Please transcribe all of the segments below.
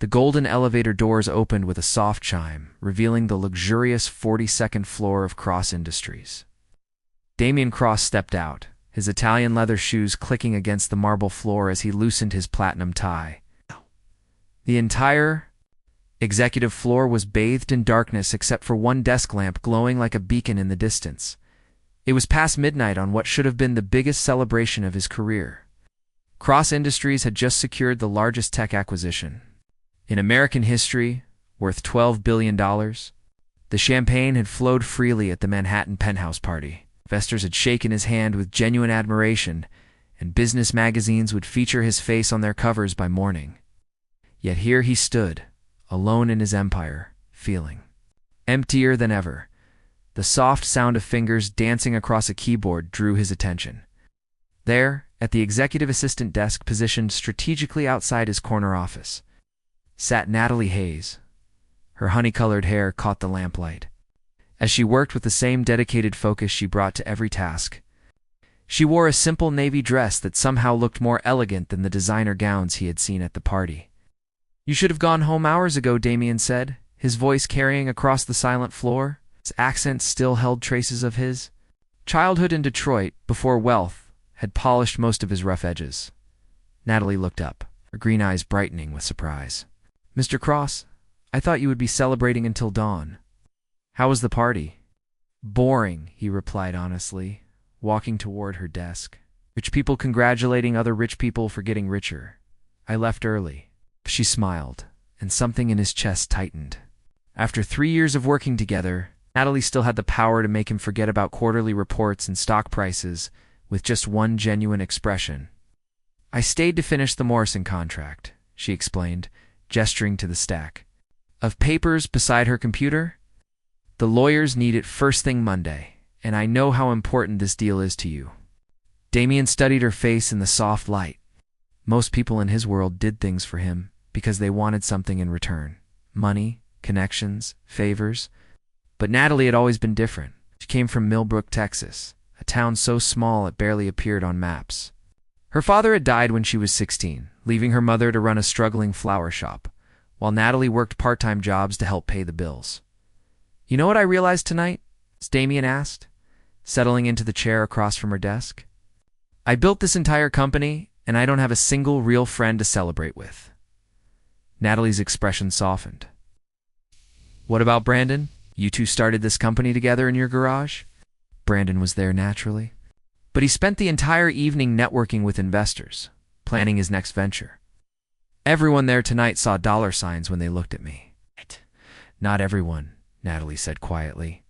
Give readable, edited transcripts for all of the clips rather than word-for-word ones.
The golden elevator doors opened with a soft chime, revealing the luxurious 42nd floor of Cross Industries. Damien Cross stepped out, his Italian leather shoes clicking against the marble floor as he loosened his platinum tie. The entire executive floor was bathed in darkness except for one desk lamp glowing like a beacon in the distance. It was past midnight on what should have been the biggest celebration of his career. Cross Industries had just secured the largest tech acquisition in American history, worth $12 billion. The champagne had flowed freely at the Manhattan penthouse party. Investors had shaken his hand with genuine admiration, and business magazines would feature his face on their covers by morning. Yet here he stood, alone in his empire, feeling emptier than ever. The soft sound of fingers dancing across a keyboard drew his attention. There, at the executive assistant desk positioned strategically outside his corner office, sat Natalie Hayes. Her honey-colored hair caught the lamplight, as she worked with the same dedicated focus she brought to every task. She wore a simple navy dress that somehow looked more elegant than the designer gowns he had seen at the party. "You should have gone home hours ago," Damien said, his voice carrying across the silent floor. His accent still held traces of his childhood in Detroit, before wealth had polished most of his rough edges. Natalie looked up, her green eyes brightening with surprise. "Mr. Cross, I thought you would be celebrating until dawn. How was the party?" "Boring," he replied honestly, walking toward her desk. "Rich people congratulating other rich people for getting richer. I left early." She smiled, and something in his chest tightened. After 3 years of working together, Natalie still had the power to make him forget about quarterly reports and stock prices with just one genuine expression. "I stayed to finish the Morrison contract," she explained, gesturing to the stack of papers beside her computer. "The lawyers need it first thing Monday, and I know how important this deal is to you." Damien studied her face in the soft light. Most people in his world did things for him because they wanted something in return. Money, connections, favors. But Natalie had always been different. She came from Millbrook, Texas, a town so small it barely appeared on maps. Her father had died when she was 16, leaving her mother to run a struggling flower shop, while Natalie worked part-time jobs to help pay the bills. "You know what I realized tonight?" Damien asked, settling into the chair across from her desk. "I built this entire company, and I don't have a single real friend to celebrate with." Natalie's expression softened. "What about Brandon? You two started this company together in your garage?" Brandon was there naturally, but he spent the entire evening networking with investors, planning his next venture. "Everyone there tonight saw dollar signs when they looked at me." "Not everyone," Natalie said quietly.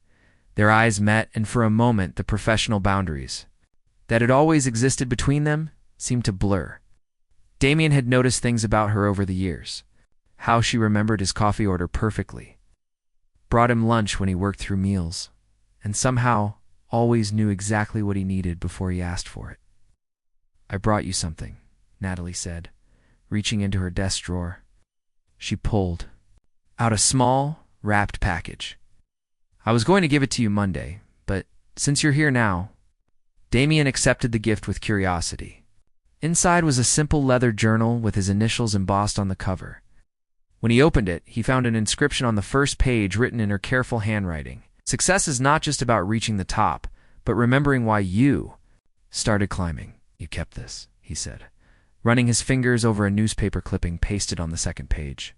Their eyes met, and for a moment the professional boundaries that had always existed between them seemed to blur. Damien had noticed things about her over the years. How she remembered his coffee order perfectly, brought him lunch when he worked through meals, and somehow always knew exactly what he needed before he asked for it. "I brought you something," Natalie said, reaching into her desk drawer. She pulled out a small, wrapped package. "I was going to give it to you Monday, but since you're here now..." Damien accepted the gift with curiosity. Inside was a simple leather journal with his initials embossed on the cover. When he opened it, he found an inscription on the first page written in her careful handwriting. "Success is not just about reaching the top, but remembering why you started climbing." "You kept this," he said, running his fingers over a newspaper clipping pasted on the second page.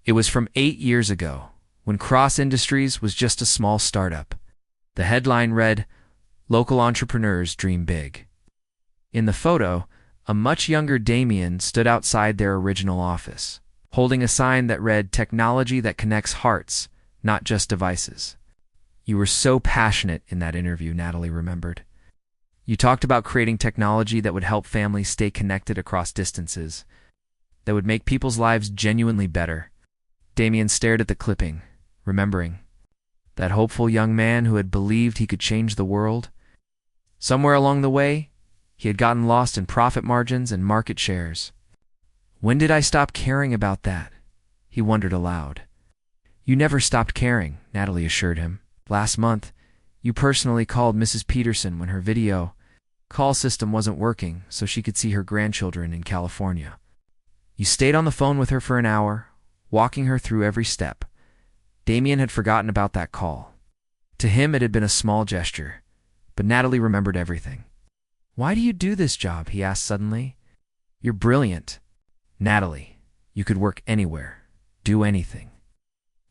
It was from 8 years ago, when Cross Industries was just a small startup. The headline read, "Local entrepreneurs dream big." In the photo, a much younger Damien stood outside their original office, holding a sign that read, "Technology that connects hearts, not just devices." "You were so passionate in that interview," Natalie remembered. "You talked about creating technology that would help families stay connected across distances, that would make people's lives genuinely better." Damien stared at the clipping, remembering that hopeful young man who had believed he could change the world. Somewhere along the way, he had gotten lost in profit margins and market shares. "When did I stop caring about that?" he wondered aloud. "You never stopped caring," Natalie assured him. "Last month, you personally called Mrs. Peterson when her video call system wasn't working so she could see her grandchildren in California. You stayed on the phone with her for an hour, walking her through every step. Damien had forgotten about that call. To him, it had been a small gesture, but Natalie remembered everything. "Why do you do this job?" he asked suddenly. "You're brilliant." "Natalie, you could work anywhere, do anything.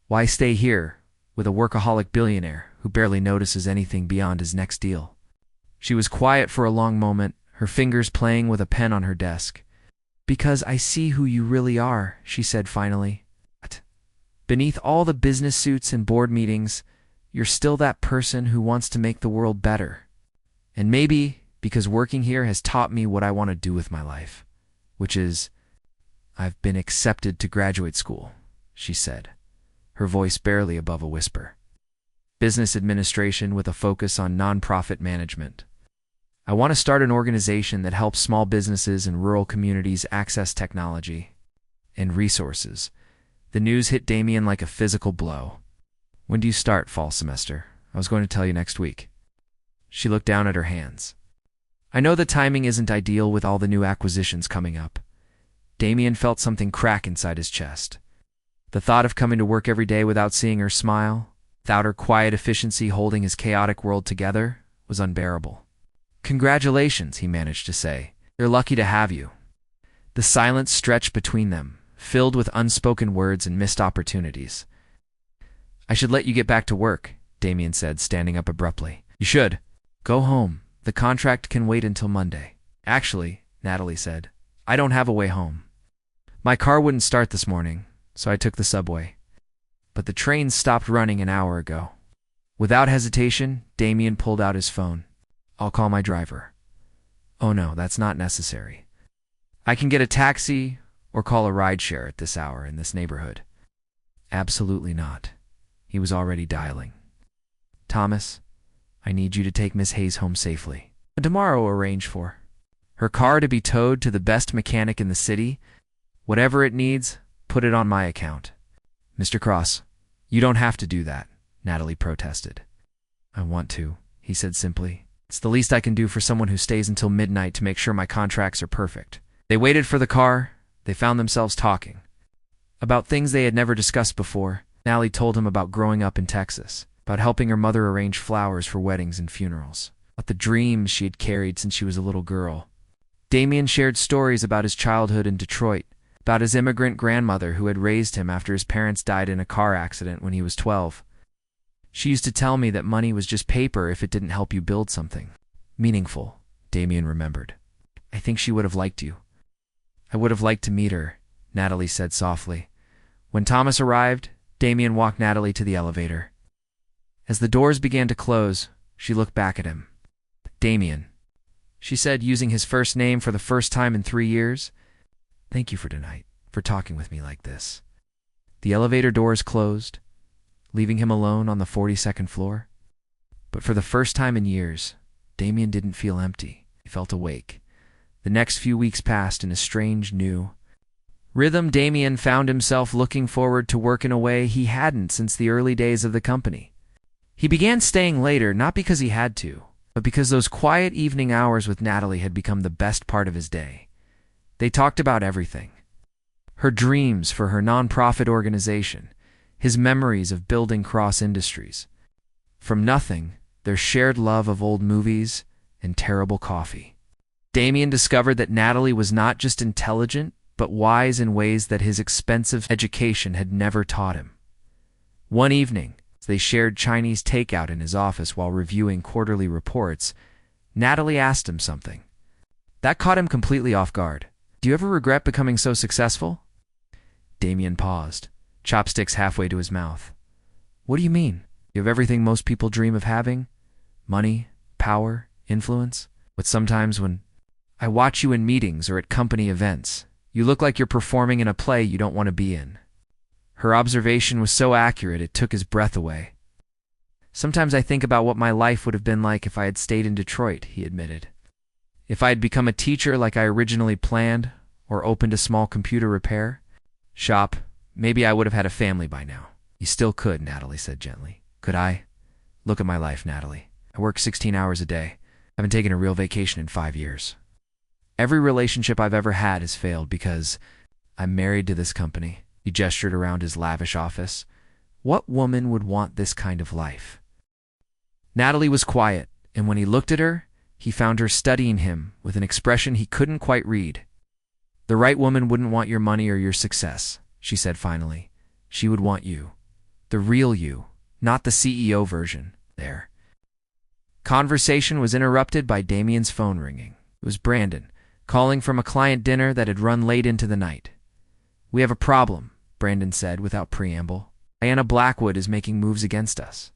Why stay here with a workaholic billionaire who barely notices anything beyond his next deal?" She was quiet for a long moment, her fingers playing with a pen on her desk. "Because I see who you really are," she said finally. "Beneath all the business suits and board meetings, you're still that person who wants to make the world better. And maybe because working here has taught me what I want to do with my life, which is, I've been accepted to graduate school," she said, her voice barely above a whisper. "Business administration with a focus on nonprofit management. I want to start an organization that helps small businesses and rural communities access technology and resources." The news hit Damien like a physical blow. "When do you start fall semester? I was going to tell you next week." She looked down at her hands. "I know the timing isn't ideal with all the new acquisitions coming up." Damien felt something crack inside his chest. The thought of coming to work every day without seeing her smile, without her quiet efficiency holding his chaotic world together, was unbearable. "Congratulations," he managed to say. "They're lucky to have you." The silence stretched between them, filled with unspoken words and missed opportunities. "I should let you get back to work," Damien said, standing up abruptly. "You should. Go home. The contract can wait until Monday." "Actually," Natalie said, "I don't have a way home. My car wouldn't start this morning, so I took the subway. But the train stopped running an hour ago." Without hesitation, Damien pulled out his phone. "I'll call my driver." "Oh no, that's not necessary. I can get a taxi or call a rideshare at this hour in this neighborhood." "Absolutely not." He was already dialing. "Thomas, I need you to take Miss Hayes home safely. And tomorrow arrange for her car to be towed to the best mechanic in the city. Whatever it needs, put it on my account." "Mr. Cross, you don't have to do that," Natalie protested. "I want to," he said simply. "It's the least I can do for someone who stays until midnight to make sure my contracts are perfect." They waited for the car. They found themselves talking about things they had never discussed before. Natalie told him about growing up in Texas, about helping her mother arrange flowers for weddings and funerals, about the dreams she had carried since she was a little girl. Damien shared stories about his childhood in Detroit, about his immigrant grandmother who had raised him after his parents died in a car accident when he was 12. "She used to tell me that money was just paper if it didn't help you build something meaningful," Damien remembered. "I think she would have liked you." "I would have liked to meet her," Natalie said softly. When Thomas arrived, Damien walked Natalie to the elevator. As the doors began to close, she looked back at him. "Damien," she said, using his first name for the first time in 3 years. "Thank you for tonight, for talking with me like this." The elevator doors closed, leaving him alone on the 42nd floor. But for the first time in years, Damien didn't feel empty. He felt awake. The next few weeks passed in a strange, new rhythm. Damien found himself looking forward to work in a way he hadn't since the early days of the company. He began staying later, not because he had to, but because those quiet evening hours with Natalie had become the best part of his day. They talked about everything. Her dreams for her nonprofit organization, his memories of building Cross Industries. From nothing, their shared love of old movies and terrible coffee. Damien discovered that Natalie was not just intelligent, but wise in ways that his expensive education had never taught him. One evening, as they shared Chinese takeout in his office while reviewing quarterly reports, Natalie asked him something that caught him completely off guard. "Do you ever regret becoming so successful?" Damien paused, chopsticks halfway to his mouth. "What do you mean? You have everything most people dream of having? Money, power, influence? But sometimes when I watch you in meetings or at company events, you look like you're performing in a play you don't want to be in." Her observation was so accurate it took his breath away. "Sometimes I think about what my life would have been like if I had stayed in Detroit," he admitted. "If I had become a teacher like I originally planned, or opened a small computer repair shop, maybe I would have had a family by now." "You still could," Natalie said gently. "Could I? Look at my life, Natalie. I work 16 hours a day. I haven't taken a real vacation in 5 years. Every relationship I've ever had has failed because I'm married to this company. He gestured around his lavish office. What woman would want this kind of life? Natalie was quiet, and when he looked at her, he found her studying him with an expression he couldn't quite read. The right woman wouldn't want your money or your success, she said finally. She would want you. The real you, not the CEO version. There. Conversation was interrupted by Damien's phone ringing. It was Brandon, calling from a client dinner that had run late into the night. We have a problem, Brandon said without preamble. Diana Blackwood is making moves against us.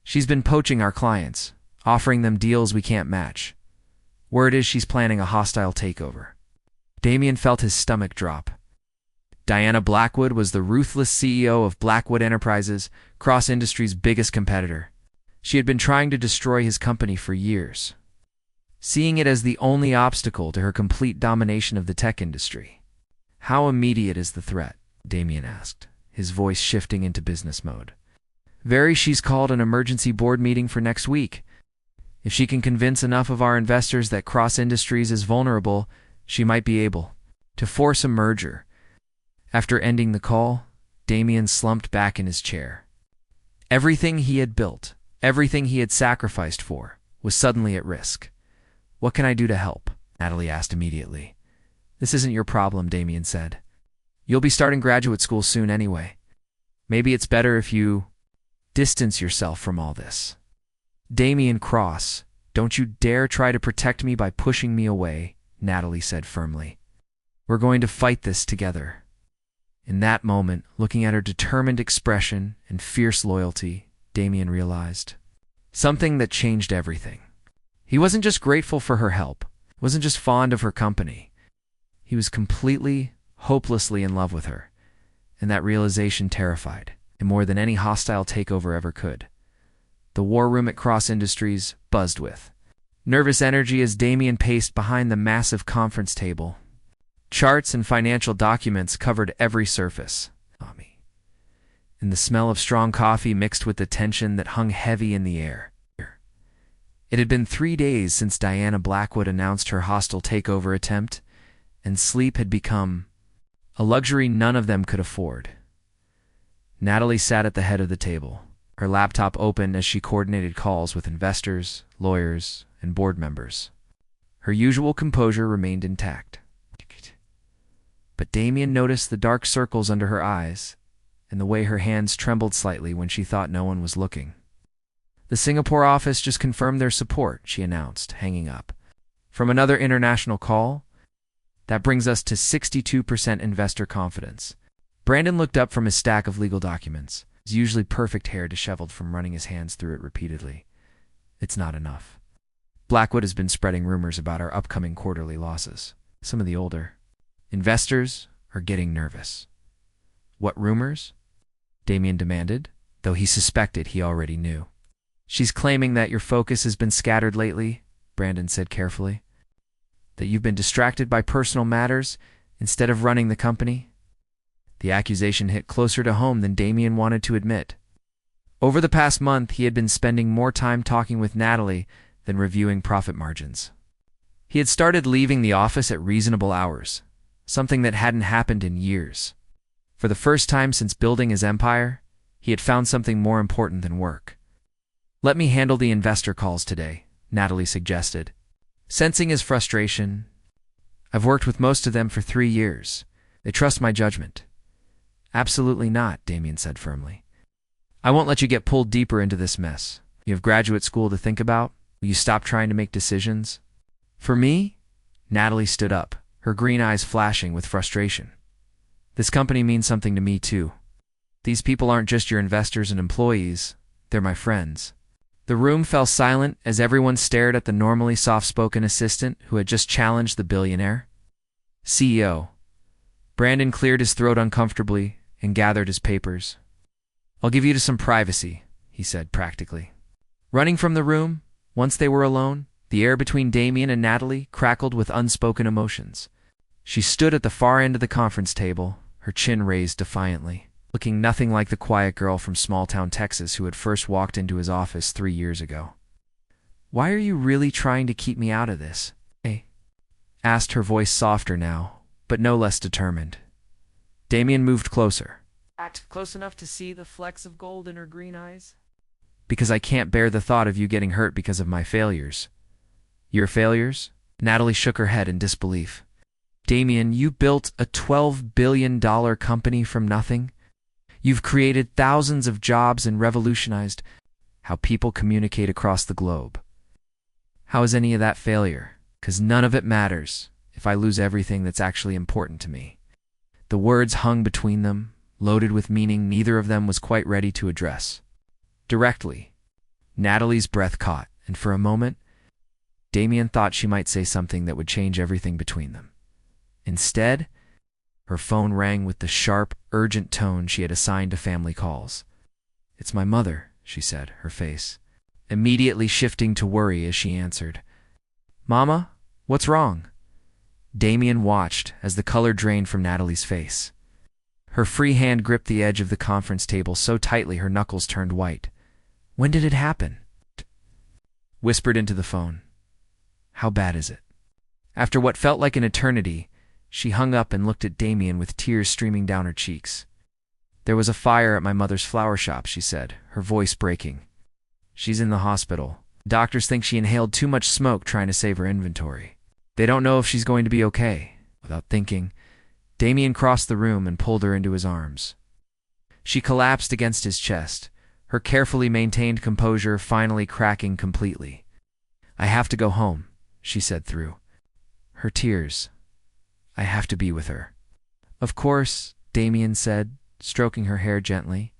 She's been poaching our clients, offering them deals we can't match. Word is she's planning a hostile takeover. Damien felt his stomach drop. Diana Blackwood was the ruthless CEO of Blackwood Enterprises, Cross Industries' biggest competitor. She had been trying to destroy his company for years, seeing it as the only obstacle to her complete domination of the tech industry. How immediate is the threat? Damien asked, his voice shifting into business mode. She's called an emergency board meeting for next week. If she can convince enough of our investors that Cross Industries is vulnerable, she might be able to force a merger. After ending the call, Damien slumped back in his chair. Everything he had built, everything he had sacrificed for, was suddenly at risk. What can I do to help? Natalie asked immediately. This isn't your problem, Damien said. You'll be starting graduate school soon anyway. Maybe it's better if you distance yourself from all this. Damien Cross, don't you dare try to protect me by pushing me away, Natalie said firmly. We're going to fight this together. In that moment, looking at her determined expression and fierce loyalty, Damien realized something that changed everything. He wasn't just grateful for her help, wasn't just fond of her company. He was completely, hopelessly in love with her, and that realization terrified him more than any hostile takeover ever could. The war room at Cross Industries buzzed with nervous energy as Damien paced behind the massive conference table. Charts and financial documents covered every surface. And the smell of strong coffee mixed with the tension that hung heavy in the air. It had been 3 days since Diana Blackwood announced her hostile takeover attempt, and sleep had become a luxury none of them could afford. Natalie sat at the head of the table, her laptop open as she coordinated calls with investors, lawyers, and board members. Her usual composure remained intact. But Damien noticed the dark circles under her eyes and the way her hands trembled slightly when she thought no one was looking. The Singapore office just confirmed their support, she announced, hanging up. From another international call? That brings us to 62% investor confidence. Brandon looked up from his stack of legal documents, his usually perfect hair disheveled from running his hands through it repeatedly. It's not enough. Blackwood has been spreading rumors about our upcoming quarterly losses. Some of the older investors are getting nervous. What rumors? Damien demanded, though he suspected he already knew. She's claiming that your focus has been scattered lately, Brandon said carefully. That you've been distracted by personal matters instead of running the company. The accusation hit closer to home than Damien wanted to admit. Over the past month, he had been spending more time talking with Natalie than reviewing profit margins. He had started leaving the office at reasonable hours, something that hadn't happened in years. For the first time since building his empire, he had found something more important than work. Let me handle the investor calls today, Natalie suggested. Sensing his frustration, I've worked with most of them for 3 years. They trust my judgment. Absolutely not, Damien said firmly. I won't let you get pulled deeper into this mess. You have graduate school to think about. Will you stop trying to make decisions? For me? Natalie stood up, her green eyes flashing with frustration. This company means something to me too. These people aren't just your investors and employees, they're my friends. The room fell silent as everyone stared at the normally soft-spoken assistant who had just challenged the billionaire. CEO. Brandon cleared his throat uncomfortably and gathered his papers. I'll give you some privacy, he said practically. Running from the room, once they were alone, the air between Damien and Natalie crackled with unspoken emotions. She stood at the far end of the conference table, her chin raised defiantly, looking nothing like the quiet girl from small-town Texas who had first walked into his office 3 years ago. Why are you really trying to keep me out of this, eh? Asked her voice softer now, but no less determined. Damien moved closer. Act close enough to see the flecks of gold in her green eyes. Because I can't bear the thought of you getting hurt because of my failures. Your failures? Natalie shook her head in disbelief. Damien, you built a $12 billion company from nothing. You've created thousands of jobs and revolutionized how people communicate across the globe. How is any of that failure? 'Cause none of it matters if I lose everything that's actually important to me. The words hung between them, loaded with meaning neither of them was quite ready to address. Directly, Natalie's breath caught, and for a moment, Damien thought she might say something that would change everything between them. Instead, her phone rang with the sharp, urgent tone she had assigned to family calls. "It's my mother," she said, her face immediately shifting to worry as she answered. "Mama, what's wrong?" Damien watched as the color drained from Natalie's face. Her free hand gripped the edge of the conference table so tightly her knuckles turned white. "When did it happen?" Whispered into the phone. "How bad is it?" After what felt like an eternity, she hung up and looked at Damien with tears streaming down her cheeks. "There was a fire at my mother's flower shop," she said, her voice breaking. "She's in the hospital. Doctors think she inhaled too much smoke trying to save her inventory. They don't know if she's going to be okay." Without thinking, Damien crossed the room and pulled her into his arms. She collapsed against his chest, her carefully maintained composure finally cracking completely. "I have to go home," she said through her tears. "I have to be with her." "Of course," Damien said, stroking her hair gently.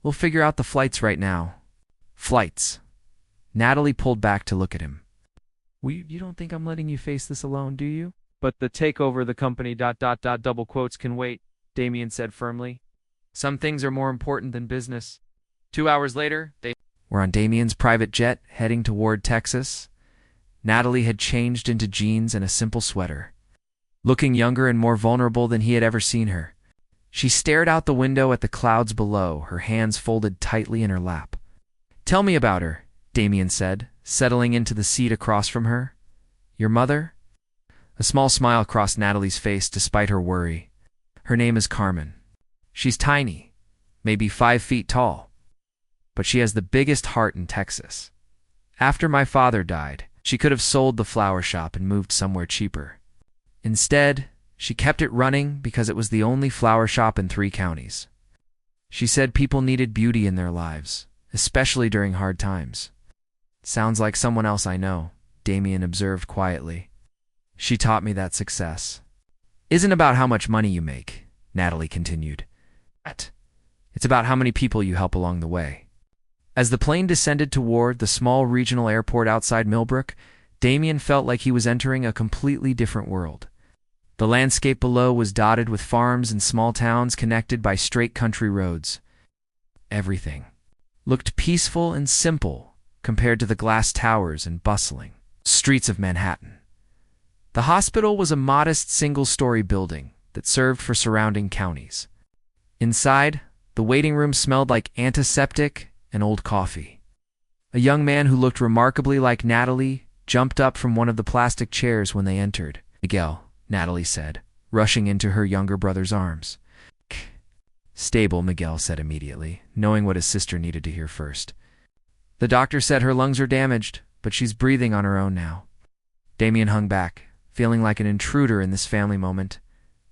"We'll figure out the flights right now." "Flights?" Natalie pulled back to look at him. You don't think I'm letting you face this alone, do you?" "But the takeover of the company ... double quotes can wait," Damien said firmly. "Some things are more important than business." 2 hours later, they were on Damien's private jet heading toward Texas. Natalie had changed into jeans and a simple sweater, looking younger and more vulnerable than he had ever seen her. She stared out the window at the clouds below, her hands folded tightly in her lap. "Tell me about her," Damien said, settling into the seat across from her. "Your mother?" A small smile crossed Natalie's face despite her worry. "Her name is Carmen. She's tiny, maybe 5 feet tall, but she has the biggest heart in Texas. After my father died, she could have sold the flower shop and moved somewhere cheaper. Instead, she kept it running because it was the only flower shop in 3 counties. She said people needed beauty in their lives, especially during hard times." "Sounds like someone else I know," Damien observed quietly. "She taught me that success isn't about how much money you make," Natalie continued. "It's about how many people you help along the way." As the plane descended toward the small regional airport outside Millbrook, Damien felt like he was entering a completely different world. The landscape below was dotted with farms and small towns connected by straight country roads. Everything looked peaceful and simple compared to the glass towers and bustling streets of Manhattan. The hospital was a modest single-story building that served for surrounding counties. Inside, the waiting room smelled like antiseptic and old coffee. A young man who looked remarkably like Natalie jumped up from one of the plastic chairs when they entered. "Miguel," Natalie said, rushing into her younger brother's arms. "Stable," Miguel said immediately, knowing what his sister needed to hear first. "The doctor said her lungs are damaged, but she's breathing on her own now." Damien hung back, feeling like an intruder in this family moment,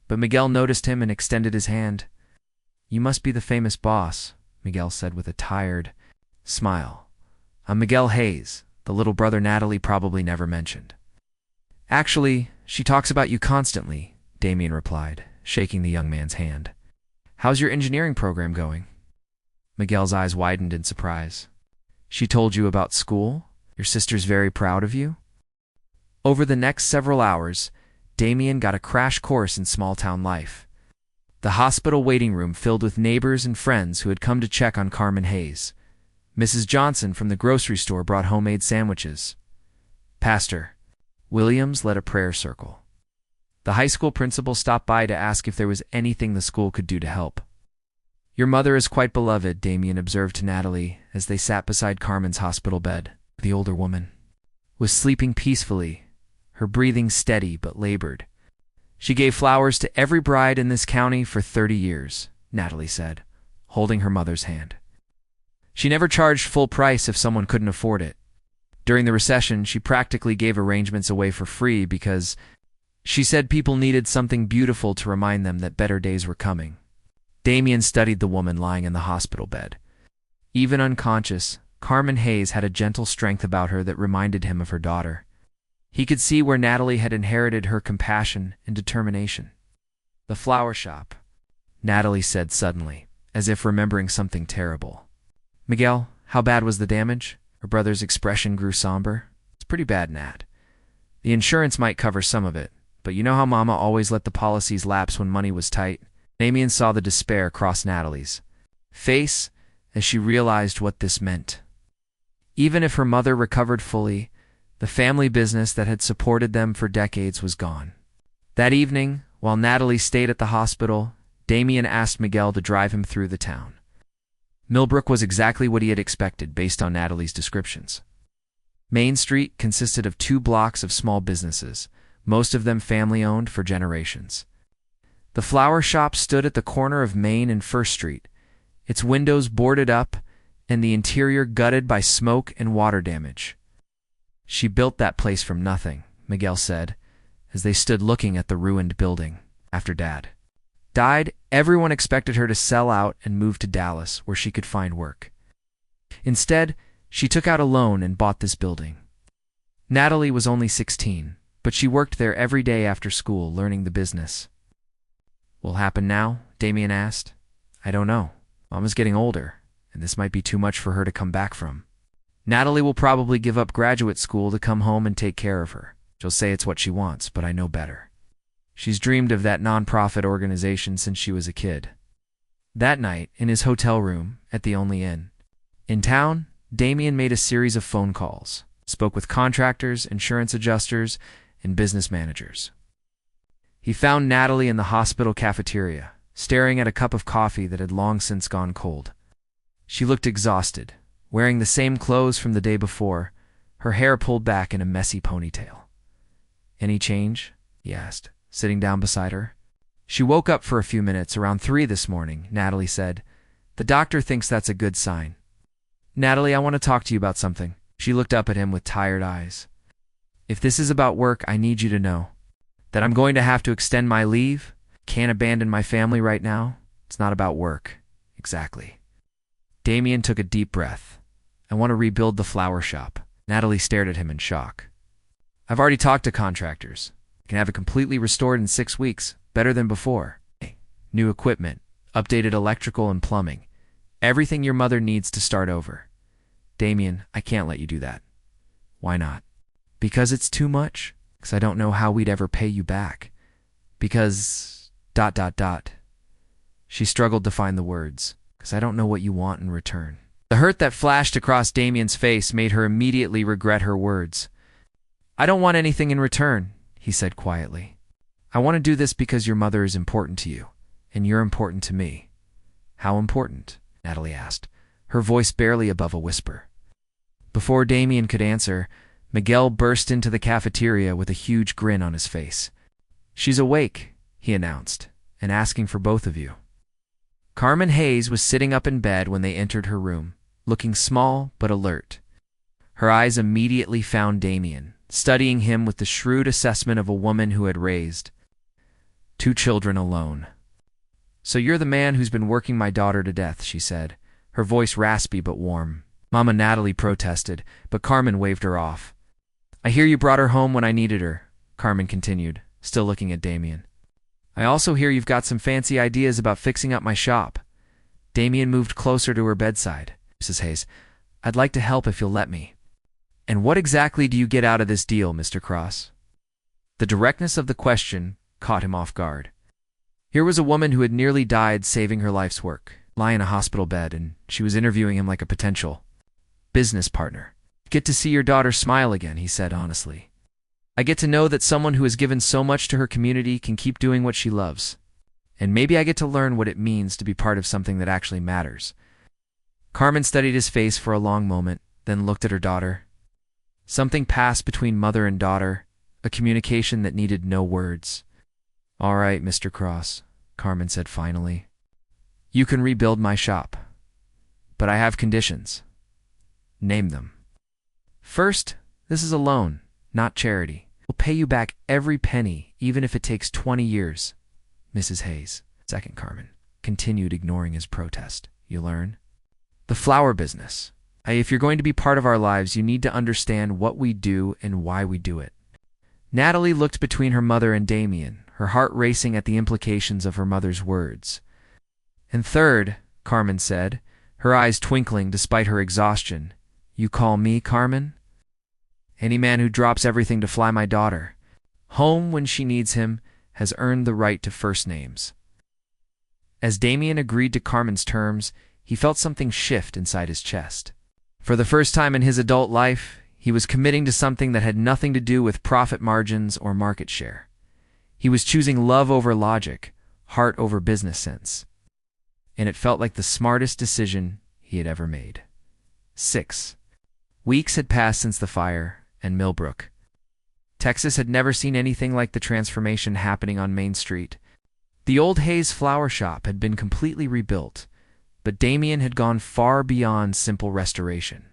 but Miguel noticed him and extended his hand. "You must be the famous boss," Miguel said with a tired smile. "I'm Miguel Hayes, the little brother Natalie probably never mentioned." "Actually, she talks about you constantly," Damien replied, shaking the young man's hand. "How's your engineering program going?" Miguel's eyes widened in surprise. "She told you about school? Your sister's very proud of you?" Over the next several hours, Damien got a crash course in small-town life. The hospital waiting room filled with neighbors and friends who had come to check on Carmen Hayes. Mrs. Johnson from the grocery store brought homemade sandwiches. Pastor Williams led a prayer circle. The high school principal stopped by to ask if there was anything the school could do to help. "Your mother is quite beloved," Damien observed to Natalie as they sat beside Carmen's hospital bed. The older woman was sleeping peacefully, her breathing steady but labored. She gave flowers to every bride in this county for 30 years, Natalie said, holding her mother's hand. She never charged full price if someone couldn't afford it. During the recession, she practically gave arrangements away for free because she said people needed something beautiful to remind them that better days were coming. Damien studied the woman lying in the hospital bed. Even unconscious, Carmen Hayes had a gentle strength about her that reminded him of her daughter. He could see where Natalie had inherited her compassion and determination. "The flower shop," Natalie said suddenly, as if remembering something terrible. "Miguel, how bad was the damage?" Her brother's expression grew somber. "It's pretty bad, Nat. The insurance might cover some of it, but you know how Mama always let the policies lapse when money was tight?" Damien saw the despair cross Natalie's face as she realized what this meant. Even if her mother recovered fully, the family business that had supported them for decades was gone. That evening, while Natalie stayed at the hospital, Damien asked Miguel to drive him through the town. Millbrook was exactly what he had expected based on Natalie's descriptions. Main Street consisted of 2 blocks of small businesses, most of them family-owned for generations. The flower shop stood at the corner of Main and First Street, its windows boarded up and the interior gutted by smoke and water damage. "She built that place from nothing," Miguel said, as they stood looking at the ruined building. "After Dad died, everyone expected her to sell out and move to Dallas, where she could find work. Instead, she took out a loan and bought this building. Natalie was only 16, but she worked there every day after school learning the business." "Will happen now?" Damien asked. "I don't know. Mama's getting older, and this might be too much for her to come back from. Natalie will probably give up graduate school to come home and take care of her. She'll say it's what she wants, but I know better. She's dreamed of that nonprofit organization since she was a kid." That night, in his hotel room at the only inn in town, Damien made a series of phone calls, spoke with contractors, insurance adjusters, and business managers. He found Natalie in the hospital cafeteria, staring at a cup of coffee that had long since gone cold. She looked exhausted, wearing the same clothes from the day before, her hair pulled back in a messy ponytail. "Any change?" he asked, sitting down beside her. "She woke up for a few minutes around 3 this morning," Natalie said. "The doctor thinks that's a good sign." "Natalie, I want to talk to you about something." She looked up at him with tired eyes. "If this is about work, I need you to know that I'm going to have to extend my leave. Can't abandon my family right now. It's not about work." "Exactly." Damien took a deep breath. "I want to rebuild the flower shop." Natalie stared at him in shock. "I've already talked to contractors. I can have it completely restored in 6 weeks, better than before. New equipment, updated electrical and plumbing. Everything your mother needs to start over." "Damien, I can't let you do that." "Why not?" "Because it's too much. Because I don't know how we'd ever pay you back. Because... ... She struggled to find the words. "Because I don't know what you want in return." The hurt that flashed across Damien's face made her immediately regret her words. "I don't want anything in return," he said quietly. "I want to do this because your mother is important to you, and you're important to me." "How important?" Natalie asked, her voice barely above a whisper. Before Damien could answer, Miguel burst into the cafeteria with a huge grin on his face. "She's awake," he announced, "and asking for both of you." Carmen Hayes was sitting up in bed when they entered her room, looking small but alert. Her eyes immediately found Damien, studying him with the shrewd assessment of a woman who had raised 2 children alone. "So you're the man who's been working my daughter to death," she said, her voice raspy but warm. Mama Natalie protested, but Carmen waved her off. "I hear you brought her home when I needed her," Carmen continued, still looking at Damien. "I also hear you've got some fancy ideas about fixing up my shop." Damien moved closer to her bedside. "Mrs. Hayes, I'd like to help if you'll let me." "And what exactly do you get out of this deal, Mr. Cross?" The directness of the question caught him off guard. Here was a woman who had nearly died saving her life's work, lying in a hospital bed, and she was interviewing him like a potential business partner. "Get to see your daughter smile again," he said honestly. "I get to know that someone who has given so much to her community can keep doing what she loves. And maybe I get to learn what it means to be part of something that actually matters." Carmen studied his face for a long moment, then looked at her daughter. Something passed between mother and daughter, a communication that needed no words. All right, Mr. Cross, Carmen said finally. You can rebuild my shop. But I have conditions. Name them. First, this is a loan, not charity. We'll pay you back every penny, even if it takes 20 years. Mrs. Hayes, second Carmen, continued ignoring his protest. You learn? The flower business. If you're going to be part of our lives, you need to understand what we do and why we do it. Natalie looked between her mother and Damien, her heart racing at the implications of her mother's words. And third, Carmen said, her eyes twinkling despite her exhaustion, you call me Carmen? Any man who drops everything to fly my daughter home when she needs him has earned the right to first names. As Damien agreed to Carmen's terms, he felt something shift inside his chest. For the first time in his adult life, he was committing to something that had nothing to do with profit margins or market share. He was choosing love over logic, heart over business sense. And it felt like the smartest decision he had ever made. 6 weeks had passed since the fire, and Millbrook, Texas had never seen anything like the transformation happening on Main Street. The old Hayes flower shop had been completely rebuilt, but Damien had gone far beyond simple restoration.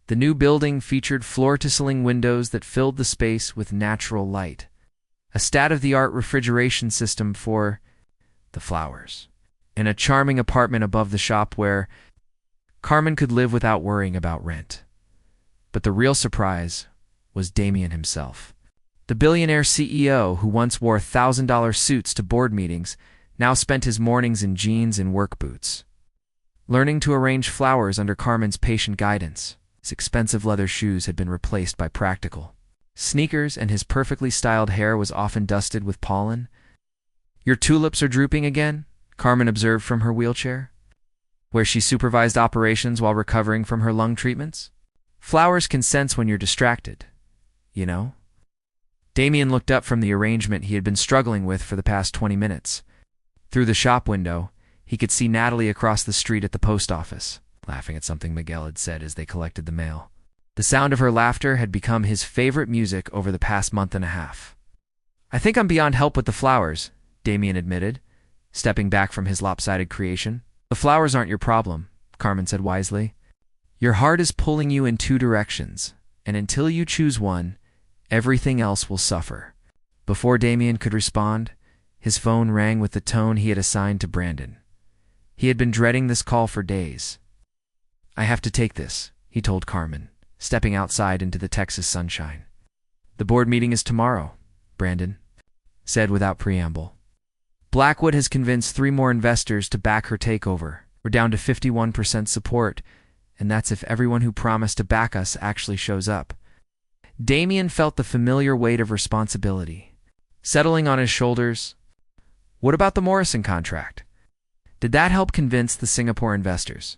The new building featured floor-to-ceiling windows that filled the space with natural light, a state-of-the-art refrigeration system for the flowers, and a charming apartment above the shop where Carmen could live without worrying about rent. But the real surprise was Damien himself. The billionaire CEO, who once wore $1,000 suits to board meetings, now spent his mornings in jeans and work boots, learning to arrange flowers under Carmen's patient guidance. His expensive leather shoes had been replaced by practical sneakers, and his perfectly styled hair was often dusted with pollen. Your tulips are drooping again, Carmen observed from her wheelchair, where she supervised operations while recovering from her lung treatments. Flowers can sense when you're distracted, you know? Damien looked up from the arrangement he had been struggling with for the past 20 minutes. Through the shop window, he could see Natalie across the street at the post office, laughing at something Miguel had said as they collected the mail. The sound of her laughter had become his favorite music over the past month and a half. I think I'm beyond help with the flowers, Damien admitted, stepping back from his lopsided creation. The flowers aren't your problem, Carmen said wisely. Your heart is pulling you in 2 directions, and until you choose one, everything else will suffer. Before Damien could respond, his phone rang with the tone he had assigned to Brandon. He had been dreading this call for days. I have to take this, he told Carmen, stepping outside into the Texas sunshine. The board meeting is tomorrow, Brandon said without preamble. Blackwood has convinced 3 more investors to back her takeover. We're down to 51% support, and that's if everyone who promised to back us actually shows up. Damien felt the familiar weight of responsibility settling on his shoulders. What about the Morrison contract? Did that help convince the Singapore investors?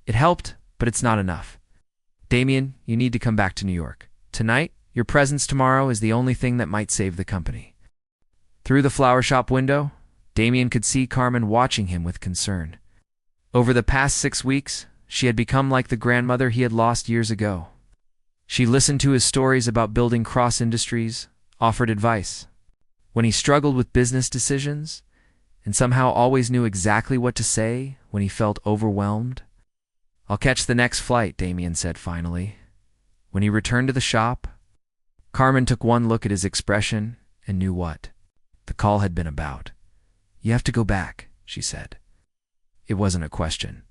It helped, but it's not enough. Damien, you need to come back to New York. Tonight, your presence tomorrow is the only thing that might save the company. Through the flower shop window, Damien could see Carmen watching him with concern. Over the past 6 weeks, she had become like the grandmother he had lost years ago. She listened to his stories about building Cross Industries, offered advice when he struggled with business decisions, and somehow always knew exactly what to say when he felt overwhelmed. I'll catch the next flight, Damien said finally. When he returned to the shop, Carmen took one look at his expression and knew what the call had been about. You have to go back, she said. It wasn't a question.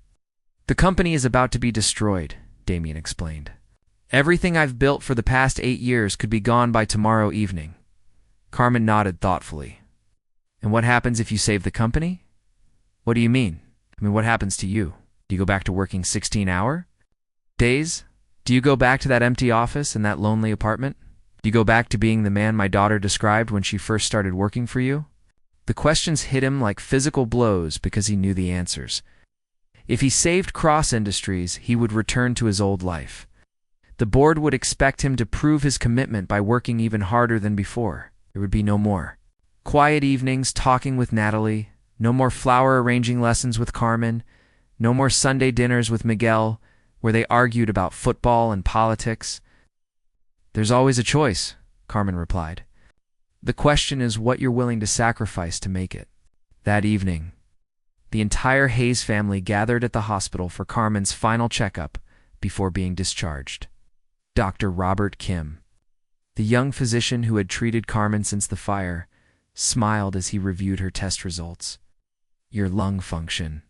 The company is about to be destroyed, Damien explained. Everything I've built for the past 8 years could be gone by tomorrow evening. Carmen nodded thoughtfully. And what happens if you save the company? What do you mean? What happens to you? Do you go back to working 16-hour days? Do you go back to that empty office and that lonely apartment? Do you go back to being the man my daughter described when she first started working for you? The questions hit him like physical blows because he knew the answers. If he saved Cross Industries, he would return to his old life. The board would expect him to prove his commitment by working even harder than before. There would be no more quiet evenings talking with Natalie, no more flower arranging lessons with Carmen, no more Sunday dinners with Miguel, where they argued about football and politics. There's always a choice, Carmen replied. The question is what you're willing to sacrifice to make it. That evening, the entire Hayes family gathered at the hospital for Carmen's final checkup before being discharged. Dr. Robert Kim, the young physician who had treated Carmen since the fire, smiled as he reviewed her test results. "Your lung function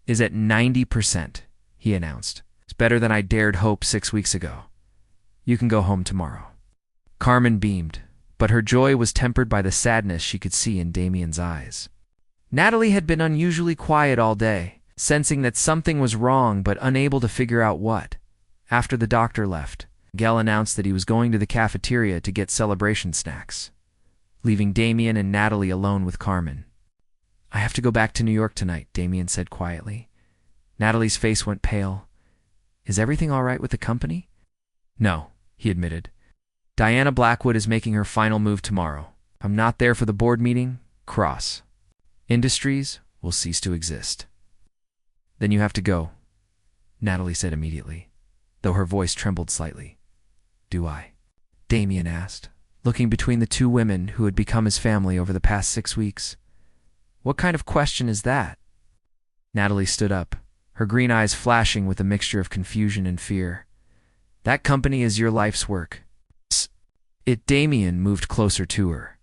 is at 90%, he announced. "It's better than I dared hope 6 weeks ago. You can go home tomorrow." Carmen beamed, but her joy was tempered by the sadness she could see in Damien's eyes. Natalie had been unusually quiet all day, sensing that something was wrong but unable to figure out what. After the doctor left, Miguel announced that he was going to the cafeteria to get celebration snacks, leaving Damien and Natalie alone with Carmen. "I have to go back to New York tonight," Damien said quietly. Natalie's face went pale. "Is everything all right with the company?" "No," he admitted. "Diana Blackwood is making her final move tomorrow. I'm not there for the board meeting. Cross Industries will cease to exist." "Then you have to go," Natalie said immediately, though her voice trembled slightly. "Do I?" Damien asked, looking between the two women who had become his family over the past 6 weeks. "What kind of question is that?" Natalie stood up, her green eyes flashing with a mixture of confusion and fear. "That company is your life's work." Damien moved closer to her.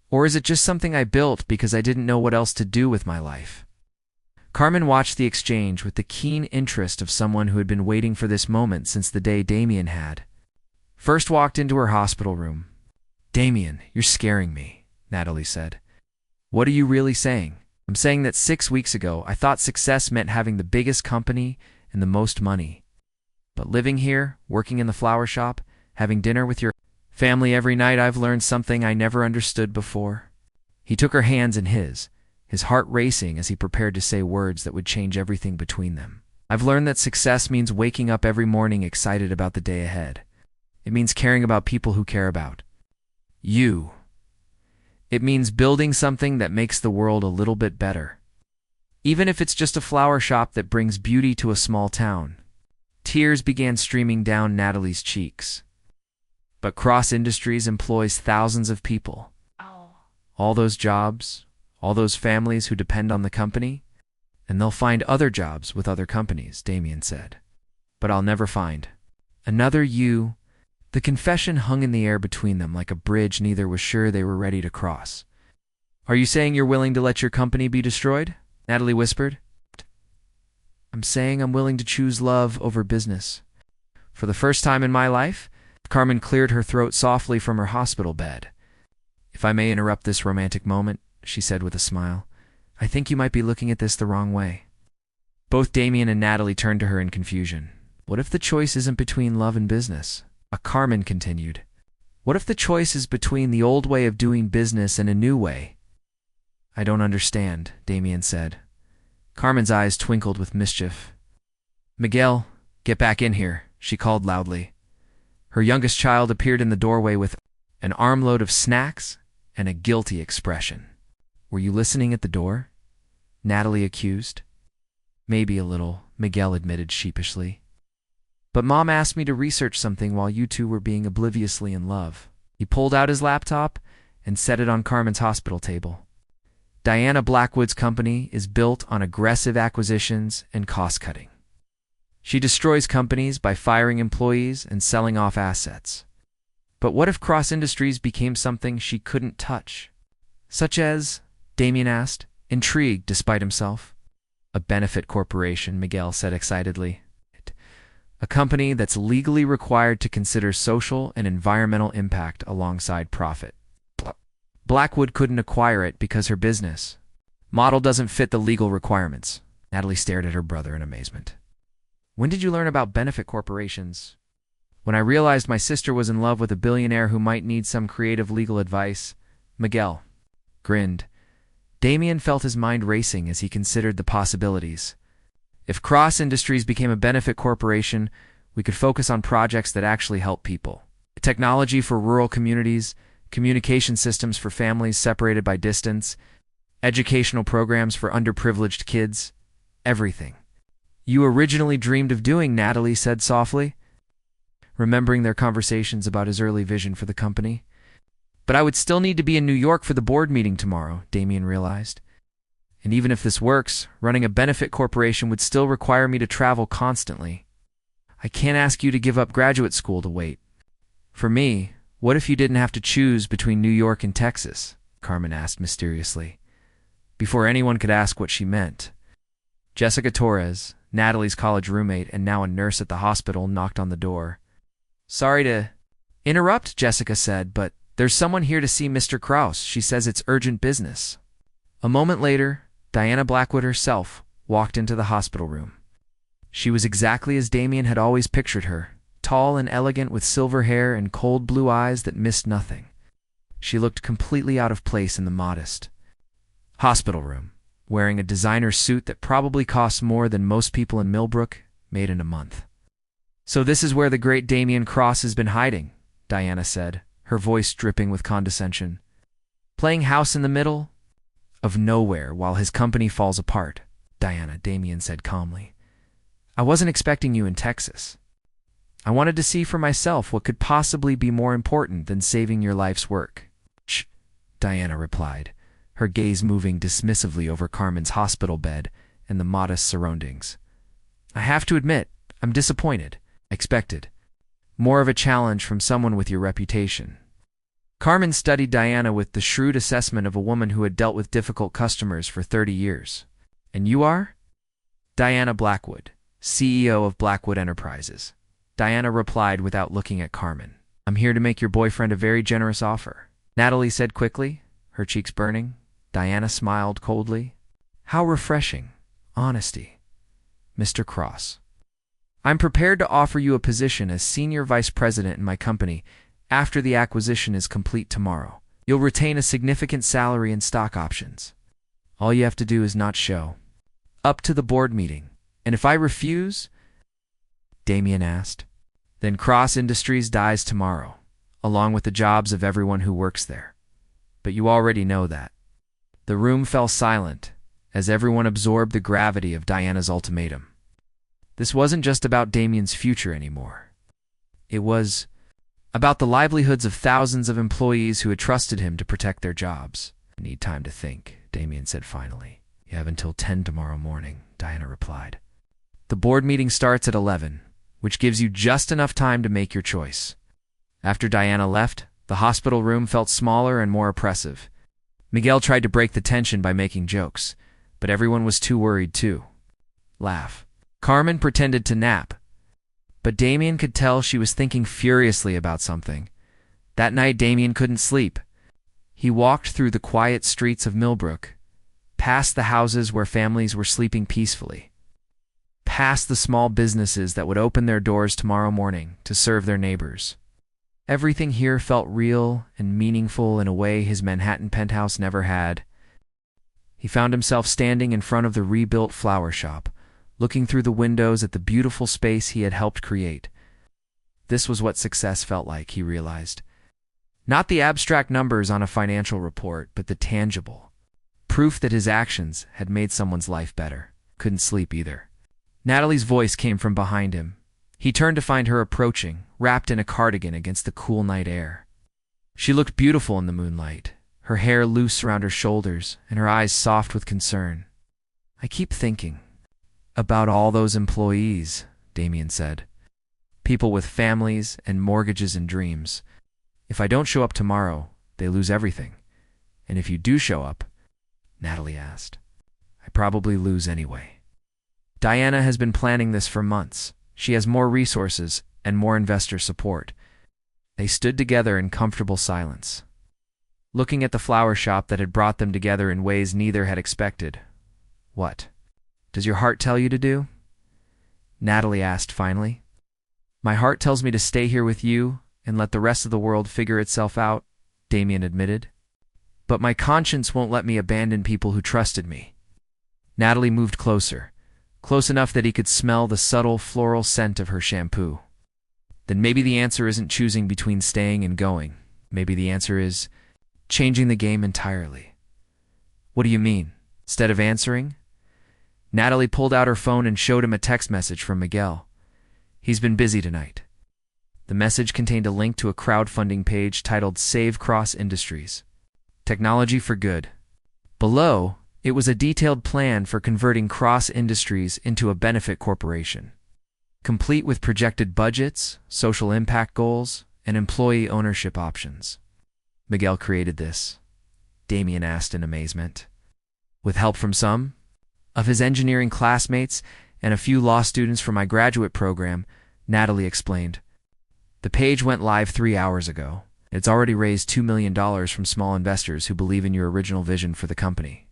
"Or is it just something I built because I didn't know what else to do with my life?" Carmen watched the exchange with the keen interest of someone who had been waiting for this moment since the day Damien had first walked into her hospital room. "Damien, you're scaring me," Natalie said. "What are you really saying?" "I'm saying that 6 weeks ago I thought success meant having the biggest company and the most money. But living here, working in the flower shop, having dinner with your family every night, I've learned something I never understood before." He took her hands in his heart racing as he prepared to say words that would change everything between them. "I've learned that success means waking up every morning excited about the day ahead. It means caring about people who care about you. It means building something that makes the world a little bit better. Even if it's just a flower shop that brings beauty to a small town." Tears began streaming down Natalie's cheeks. "But Cross Industries employs thousands of people. All those jobs, all those families who depend on the company, and they'll find other jobs with other companies," Damien said. "But I'll never find another you." The confession hung in the air between them like a bridge neither was sure they were ready to cross. "Are you saying you're willing to let your company be destroyed?" Natalie whispered. "I'm saying I'm willing to choose love over business. For the first time in my life," Carmen cleared her throat softly from her hospital bed. "If I may interrupt this romantic moment," she said with a smile, "I think you might be looking at this the wrong way." Both Damien and Natalie turned to her in confusion. "What if the choice isn't between love and business?" Carmen continued. "What if the choice is between the old way of doing business and a new way?" "I don't understand," Damien said. Carmen's eyes twinkled with mischief. "Miguel, get back in here," she called loudly. Her youngest child appeared in the doorway with an armload of snacks and a guilty expression. "Were you listening at the door?" Natalie accused. "Maybe a little," Miguel admitted sheepishly. "But Mom asked me to research something while you two were being obliviously in love." He pulled out his laptop and set it on Carmen's hospital table. "Diana Blackwood's company is built on aggressive acquisitions and cost-cutting. She destroys companies by firing employees and selling off assets. But what if Cross Industries became something she couldn't touch?" "Such as?" Damien asked, intrigued despite himself. "A benefit corporation," Miguel said excitedly. "A company that's legally required to consider social and environmental impact alongside profit. Blackwood couldn't acquire it because her business model doesn't fit the legal requirements." Natalie stared at her brother in amazement. "When did you learn about benefit corporations?" "When I realized my sister was in love with a billionaire who might need some creative legal advice." Miguel grinned. Damien felt his mind racing as he considered the possibilities. If Cross Industries became a benefit corporation, we could focus on projects that actually help people. Technology for rural communities, communication systems for families separated by distance, educational programs for underprivileged kids, everything. "You originally dreamed of doing," Natalie said softly, remembering their conversations about his early vision for the company. But I would still need to be in New York for the board meeting tomorrow, Damien realized. And even if this works, running a benefit corporation would still require me to travel constantly. I can't ask you to give up graduate school to wait. For me, what if you didn't have to choose between New York and Texas? Carmen asked mysteriously. Before anyone could ask what she meant, Jessica Torres, Natalie's college roommate and now a nurse at the hospital, knocked on the door. Sorry to interrupt, Jessica said, but there's someone here to see Mr. Cross. She says it's urgent business. A moment later, Diana Blackwood herself walked into the hospital room. She was exactly as Damien had always pictured her, tall and elegant with silver hair and cold blue eyes that missed nothing. She looked completely out of place in the modest hospital room, wearing a designer suit that probably cost more than most people in Millbrook made in a month. So this is where the great Damien Cross has been hiding, Diana said, her voice dripping with condescension. Playing house in the middle of nowhere while his company falls apart, Diana, Damien said calmly. I wasn't expecting you in Texas. I wanted to see for myself what could possibly be more important than saving your life's work. Shh, Diana replied, her gaze moving dismissively over Carmen's hospital bed and the modest surroundings. I have to admit, I'm disappointed. I expected more of a challenge from someone with your reputation. Carmen studied Diana with the shrewd assessment of a woman who had dealt with difficult customers for 30 years. And you are? Diana Blackwood, CEO of Blackwood Enterprises. Diana replied without looking at Carmen. I'm here to make your boyfriend a very generous offer, Natalie said quickly, her cheeks burning. Diana smiled coldly. How refreshing. Honesty. Mr. Cross. I'm prepared to offer you a position as senior vice president in my company after the acquisition is complete tomorrow. You'll retain a significant salary and stock options. All you have to do is not show up to the board meeting. And if I refuse, Damien asked, then Cross Industries dies tomorrow, along with the jobs of everyone who works there. But you already know that. The room fell silent as everyone absorbed the gravity of Diana's ultimatum. This wasn't just about Damien's future anymore. It was about the livelihoods of thousands of employees who had trusted him to protect their jobs. I need time to think, Damien said finally. You have until 10 tomorrow morning, Diana replied. The board meeting starts at 11, which gives you just enough time to make your choice. After Diana left, the hospital room felt smaller and more oppressive. Miguel tried to break the tension by making jokes, but everyone was too worried to laugh. Carmen pretended to nap, but Damien could tell she was thinking furiously about something. That night, Damien couldn't sleep. He walked through the quiet streets of Millbrook, past the houses where families were sleeping peacefully, past the small businesses that would open their doors tomorrow morning to serve their neighbors. Everything here felt real and meaningful in a way his Manhattan penthouse never had. He found himself standing in front of the rebuilt flower shop, looking through the windows at the beautiful space he had helped create. This was what success felt like, he realized. Not the abstract numbers on a financial report, but the tangible proof that his actions had made someone's life better. Couldn't sleep either. Natalie's voice came from behind him. He turned to find her approaching, wrapped in a cardigan against the cool night air. She looked beautiful in the moonlight, her hair loose around her shoulders and her eyes soft with concern. I keep thinking about all those employees, Damien said. People with families and mortgages and dreams. If I don't show up tomorrow, they lose everything. And if you do show up, Natalie asked, I probably lose anyway. Diana has been planning this for months. She has more resources and more investor support. They stood together in comfortable silence, looking at the flower shop that had brought them together in ways neither had expected. What does your heart tell you to do? Natalie asked finally. My heart tells me to stay here with you and let the rest of the world figure itself out, Damien admitted. But my conscience won't let me abandon people who trusted me. Natalie moved closer, close enough that he could smell the subtle floral scent of her shampoo. Then maybe the answer isn't choosing between staying and going. Maybe the answer is changing the game entirely. What do you mean? Instead of answering, Natalie pulled out her phone and showed him a text message from Miguel. He's been busy tonight. The message contained a link to a crowdfunding page titled Save Cross Industries. Technology for Good. Below, it was a detailed plan for converting Cross Industries into a benefit corporation, complete with projected budgets, social impact goals, and employee ownership options. Miguel created this, Damien asked in amazement. With help from some of his engineering classmates and a few law students from my graduate program, Natalie explained. The page went live 3 hours ago. It's already raised $2 million from small investors who believe in your original vision for the company.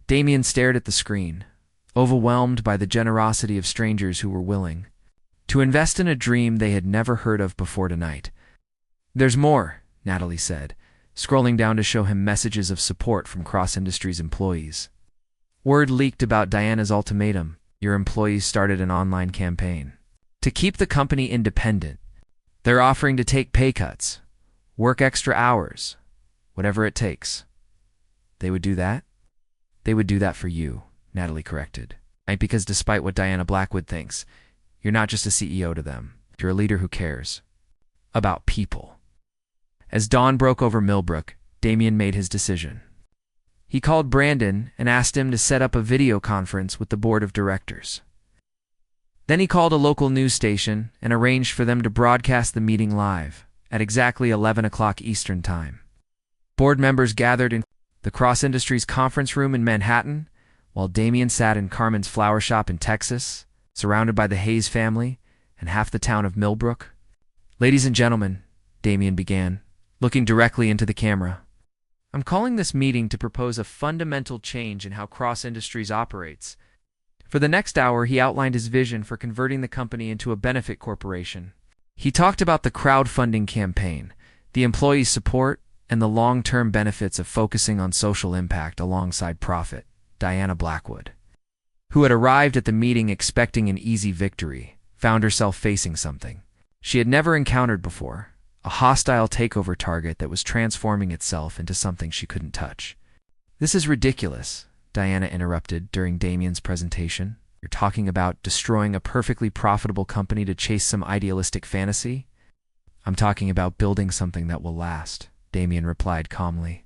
Damien stared at the screen, overwhelmed by the generosity of strangers who were willing to invest in a dream they had never heard of before tonight. There's more, Natalie said, scrolling down to show him messages of support from Cross Industries employees. Word leaked about Diana's ultimatum. Your employees started an online campaign to keep the company independent. They're offering to take pay cuts, work extra hours, whatever it takes. They would do that? They would do that for you, Natalie corrected. Because despite what Diana Blackwood thinks, you're not just a CEO to them. You're a leader who cares about people. As dawn broke over Millbrook, Damien made his decision. He called Brandon and asked him to set up a video conference with the board of directors. Then he called a local news station and arranged for them to broadcast the meeting live at exactly 11 o'clock Eastern Time. Board members gathered in the Cross Industries conference room in Manhattan, while Damien sat in Carmen's flower shop in Texas, surrounded by the Hayes family and half the town of Millbrook. Ladies and gentlemen, Damien began, looking directly into the camera. I'm calling this meeting to propose a fundamental change in how Cross Industries operates. For the next hour, he outlined his vision for converting the company into a benefit corporation. He talked about the crowdfunding campaign, the employee support, and the long-term benefits of focusing on social impact alongside profit. Diana Blackwood, who had arrived at the meeting expecting an easy victory, found herself facing something she had never encountered before, a hostile takeover target that was transforming itself into something she couldn't touch. This is ridiculous, Diana interrupted during Damien's presentation. You're talking about destroying a perfectly profitable company to chase some idealistic fantasy? I'm talking about building something that will last, Damien replied calmly.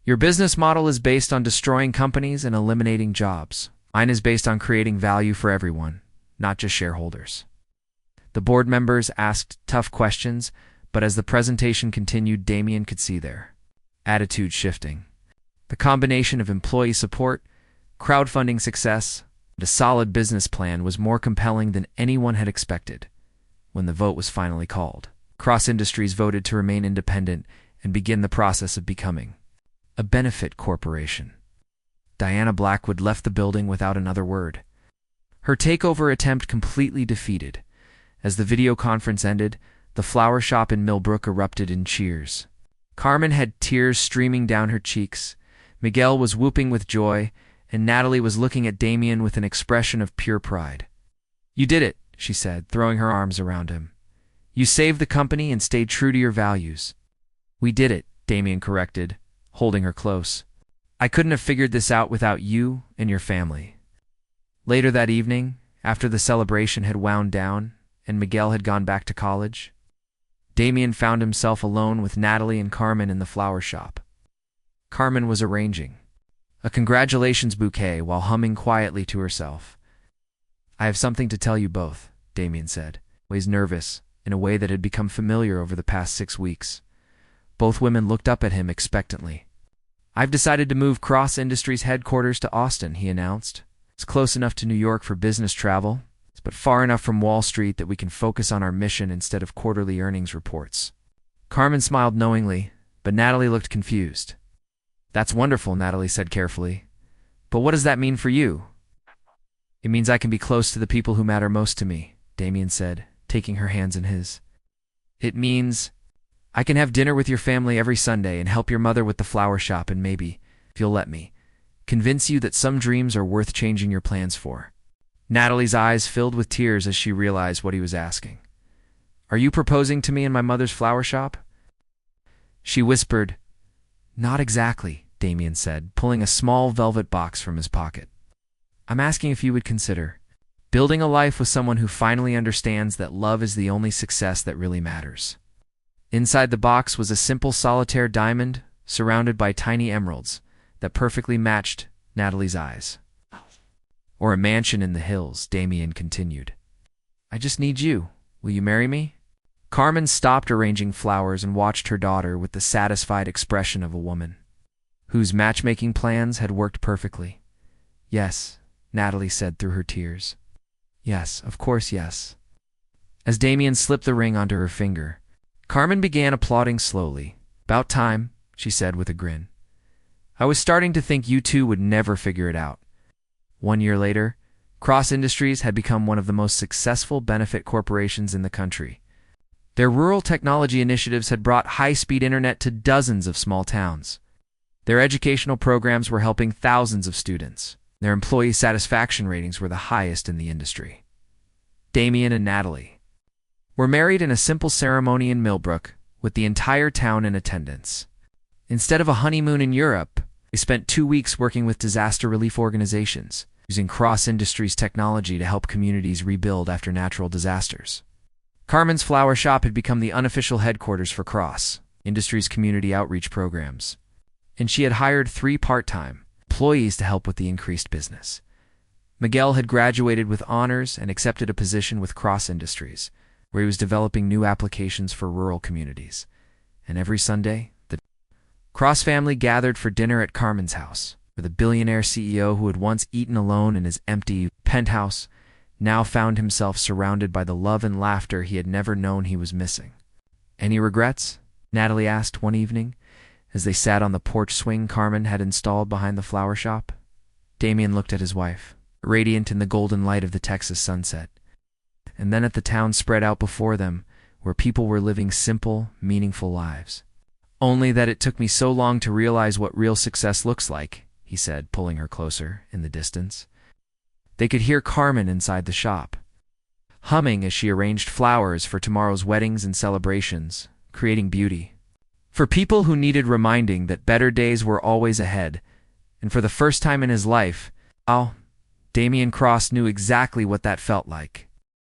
Your business model is based on destroying companies and eliminating jobs. Mine is based on creating value for everyone, not just shareholders. The board members asked tough questions, but as the presentation continued, Damien could see their attitude shifting. The combination of employee support, crowdfunding success, and a solid business plan was more compelling than anyone had expected. When the vote was finally called, Cross Industries voted to remain independent and begin the process of becoming a benefit corporation. Diana Blackwood left the building without another word. Her takeover attempt completely defeated. As the video conference ended, the flower shop in Millbrook erupted in cheers. Carmen had tears streaming down her cheeks, Miguel was whooping with joy, and Natalie was looking at Damien with an expression of pure pride. You did it, she said, throwing her arms around him. You saved the company and stayed true to your values. We did it, Damien corrected, holding her close. I couldn't have figured this out without you and your family. Later that evening, after the celebration had wound down and Miguel had gone back to college, Damien found himself alone with Natalie and Carmen in the flower shop. Carmen was arranging a congratulations bouquet while humming quietly to herself. I have something to tell you both, Damien said, always nervous in a way that had become familiar over the past 6 weeks. Both women looked up at him expectantly. I've decided to move Cross Industries headquarters to Austin, he announced. It's close enough to New York for business travel, but far enough from Wall Street that we can focus on our mission instead of quarterly earnings reports. Carmen smiled knowingly, but Natalie looked confused. That's wonderful, Natalie said carefully. But what does that mean for you? It means I can be close to the people who matter most to me, Damien said, taking her hands in his. It means I can have dinner with your family every Sunday and help your mother with the flower shop and maybe, if you'll let me, convince you that some dreams are worth changing your plans for. Natalie's eyes filled with tears as she realized what he was asking. Are you proposing to me in my mother's flower shop? She whispered. Not exactly, Damien said, pulling a small velvet box from his pocket. I'm asking if you would consider building a life with someone who finally understands that love is the only success that really matters. Inside the box was a simple solitaire diamond surrounded by tiny emeralds that perfectly matched Natalie's eyes. Or a mansion in the hills, Damien continued. I just need you. Will you marry me? Carmen stopped arranging flowers and watched her daughter with the satisfied expression of a woman whose matchmaking plans had worked perfectly. Yes, Natalie said through her tears. Yes, of course, yes. As Damien slipped the ring onto her finger, Carmen began applauding slowly. About time, she said with a grin. I was starting to think you two would never figure it out. 1 year later, Cross Industries had become one of the most successful benefit corporations in the country. Their rural technology initiatives had brought high-speed internet to dozens of small towns. Their educational programs were helping thousands of students. Their employee satisfaction ratings were the highest in the industry. Damien and Natalie were married in a simple ceremony in Millbrook, with the entire town in attendance. Instead of a honeymoon in Europe, they spent 2 weeks working with disaster relief organizations, using Cross Industries technology to help communities rebuild after natural disasters. Carmen's flower shop had become the unofficial headquarters for Cross Industries' community outreach programs, and she had hired 3 part-time employees to help with the increased business. Miguel had graduated with honors and accepted a position with Cross Industries, where he was developing new applications for rural communities. And every Sunday, the Cross family gathered for dinner at Carmen's house, where the billionaire CEO who had once eaten alone in his empty penthouse now found himself surrounded by the love and laughter he had never known he was missing. Any regrets? Natalie asked one evening, as they sat on the porch swing Carmen had installed behind the flower shop. Damien looked at his wife, radiant in the golden light of the Texas sunset, and then at the town spread out before them, where people were living simple, meaningful lives. Only that it took me so long to realize what real success looks like, he said, pulling her closer in the distance. They could hear Carmen inside the shop, humming as she arranged flowers for tomorrow's weddings and celebrations, creating beauty. For people who needed reminding that better days were always ahead, and for the first time in his life, Damien Cross knew exactly what that felt like.